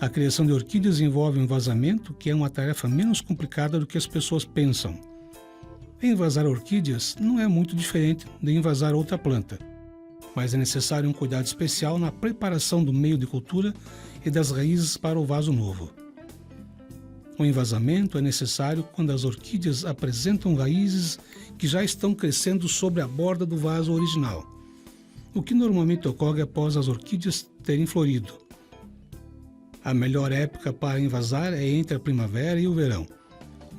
A criação de orquídeas envolve um envasamento, que é uma tarefa menos complicada do que as pessoas pensam. Envasar orquídeas não é muito diferente de envasar outra planta, mas é necessário um cuidado especial na preparação do meio de cultura e das raízes para o vaso novo. O envasamento é necessário quando as orquídeas apresentam raízes que já estão crescendo sobre a borda do vaso original, o que normalmente ocorre após as orquídeas terem florido. A melhor época para envasar é entre a primavera e o verão,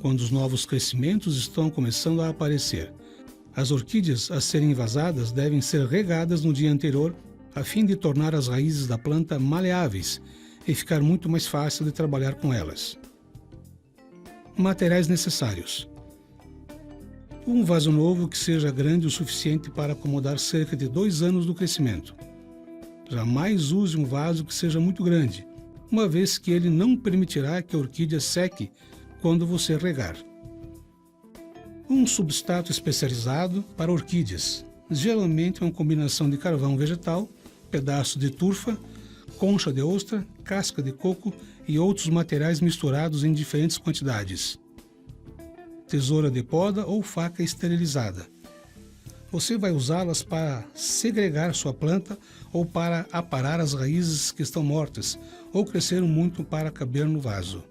quando os novos crescimentos estão começando a aparecer. As orquídeas a serem envasadas devem ser regadas no dia anterior, a fim de tornar as raízes da planta maleáveis e ficar muito mais fácil de trabalhar com elas. Materiais necessários: um vaso novo que seja grande o suficiente para acomodar cerca de 2 anos do crescimento. Jamais use um vaso que seja muito grande, uma vez que ele não permitirá que a orquídea seque quando você regar. Um substrato especializado para orquídeas, geralmente uma combinação de carvão vegetal, pedaço de turfa, concha de ostra, casca de coco e outros materiais misturados em diferentes quantidades. Tesoura de poda ou faca esterilizada. Você vai usá-las para segregar sua planta ou para aparar as raízes que estão mortas ou cresceram muito para caber no vaso.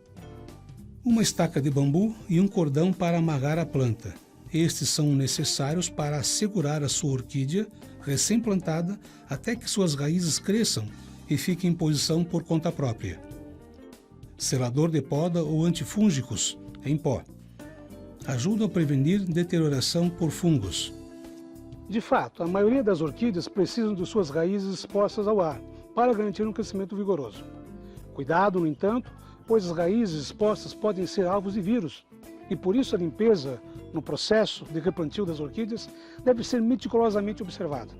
Uma estaca de bambu e um cordão para amarrar a planta. Estes são necessários para assegurar a sua orquídea recém-plantada até que suas raízes cresçam e fiquem em posição por conta própria. Selador de poda ou antifúngicos em pó. Ajudam a prevenir deterioração por fungos. De fato, a maioria das orquídeas precisam de suas raízes expostas ao ar para garantir um crescimento vigoroso. Cuidado, no entanto, pois as raízes expostas podem ser alvos de vírus e por isso a limpeza no processo de replantio das orquídeas deve ser meticulosamente observada.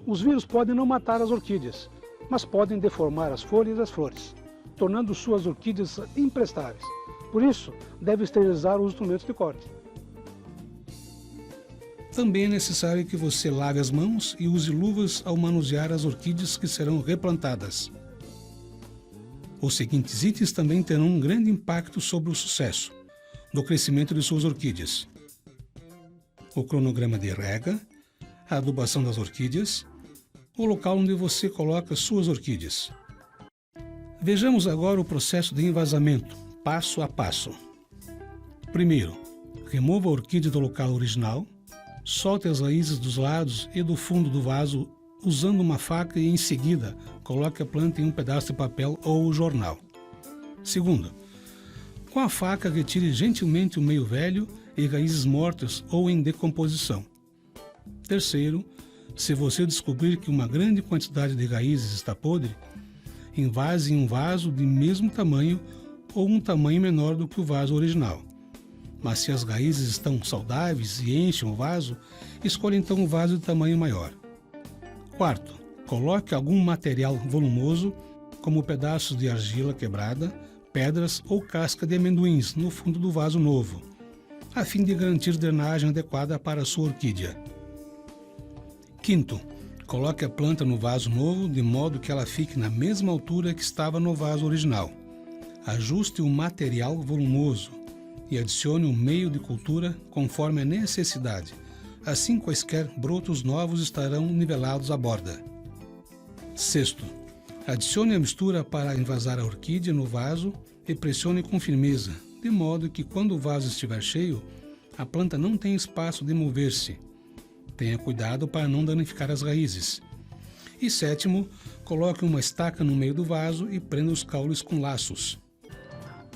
Os vírus podem não matar as orquídeas, mas podem deformar as folhas e as flores, tornando suas orquídeas imprestáveis. Por isso, deve esterilizar os instrumentos de corte. Também é necessário que você lave as mãos e use luvas ao manusear as orquídeas que serão replantadas. Os seguintes itens também terão um grande impacto sobre o sucesso do crescimento de suas orquídeas: o cronograma de rega, a adubação das orquídeas, o local onde você coloca suas orquídeas. Vejamos agora o processo de envasamento, passo a passo. Primeiro, remova a orquídea do local original, solte as raízes dos lados e do fundo do vaso usando uma faca e, em seguida, coloque a planta em um pedaço de papel ou jornal. Segundo, com a faca retire gentilmente o meio velho e raízes mortas ou em decomposição. Terceiro, se você descobrir que uma grande quantidade de raízes está podre, envase em um vaso de mesmo tamanho ou um tamanho menor do que o vaso original. Mas se as raízes estão saudáveis e enchem o vaso, escolha então um vaso de tamanho maior. Quarto, coloque algum material volumoso, como pedaços de argila quebrada, pedras ou casca de amendoins no fundo do vaso novo, a fim de garantir drenagem adequada para a sua orquídea. Quinto, coloque a planta no vaso novo de modo que ela fique na mesma altura que estava no vaso original. Ajuste o material volumoso e adicione um meio de cultura conforme a necessidade. Assim, quaisquer brotos novos estarão nivelados à borda. Sexto, adicione a mistura para envasar a orquídea no vaso e pressione com firmeza, de modo que quando o vaso estiver cheio, a planta não tenha espaço de mover-se. Tenha cuidado para não danificar as raízes. E sétimo, coloque uma estaca no meio do vaso e prenda os caules com laços.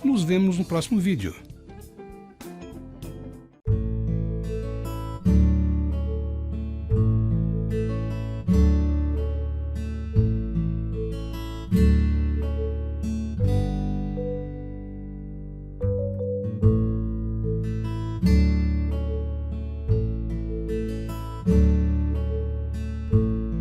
Nos vemos no próximo vídeo.